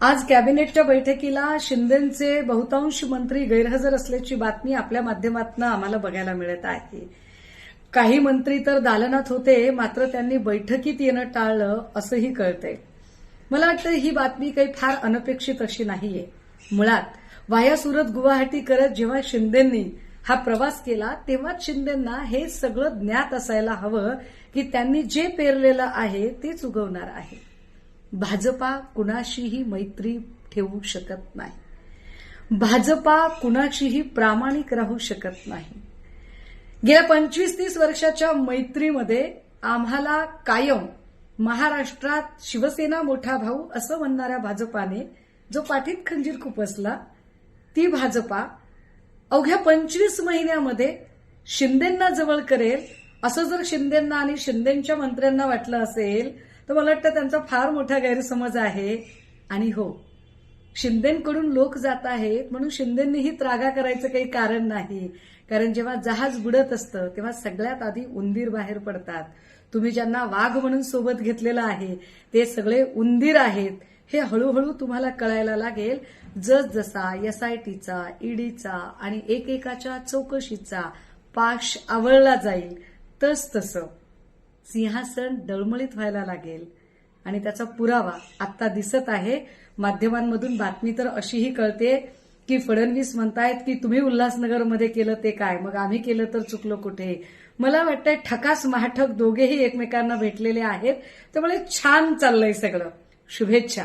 आज कॅबिनेटच्या बैठकीला शिंदेचे बहुतांश मंत्री गैरहजर असल्याची बातमी आपल्या माध्यमातून आम्हाला बघायला मिळत आहे. काही मंत्री तर दालनात होते, मात्र त्यांनी बैठकीत येणं टाळलं असंही कळतंय. मला वाटतं ही बातमी काही फार अनपेक्षित अशी नाहीये. मुळात वाया सुरत गुवाहाटी करत जेव्हा शिंदेंनी हा प्रवास केला तेव्हाच शिंदेंना हे सगळं ज्ञात असायला हवं की त्यांनी जे पेरलेलं आहे तेच उगवणार आहे. भाजपा कुणाशीही मैत्री ठेवू शकत नाही. भाजपा कुणाशीही प्रामाणिक राहू शकत नाही. गेल्या 25-30 वर्षाच्या मैत्रीमध्ये आम्हाला कायम महाराष्ट्रात शिवसेना मोठा भाऊ असं म्हणणाऱ्या भाजपाने जो पाठीत खंजीर खुपसला, ती भाजपा अवघ्या 25 महिन्यामध्ये शिंदेंना जवळ करेल असं जर शिंदेंना आणि शिंदेंच्या मंत्र्यांना वाटलं असेल तर मला वाटतं त्यांचा फार मोठा गैरसमज आहे. आणि हो, शिंदेंकडून लोक जात आहेत म्हणून शिंदेंनीही त्रागा करायचं काही कारण नाही. कारण जेव्हा जहाज बुडत असतं तेव्हा सगळ्यात आधी उंदीर बाहेर पडतात. तुम्ही ज्यांना वाघ म्हणून सोबत घेतलेलं आहे ते सगळे उंदीर आहेत हे हळूहळू तुम्हाला कळायला लागेल. जसजसा एसआयटीचा, ईडीचा आणि एकेकाच्या चौकशीचा पाश आवळला जाईल तसतसं सिंहासन डळमळीत व्हायला लागेल. आणि त्याचा पुरावा आता दिसत आहे. माध्यमांमधून बातमी तर अशीही कळते की फडणवीस म्हणतायत की तुम्ही उल्हासनगरमध्ये केलं ते काय, मग आम्ही केलं तर चुकलो कुठे. मला वाटतंय ठकास महाठक दोघेही एकमेकांना भेटलेले आहेत. त्यामुळे छान चाललंय सगळं. शुभेच्छा.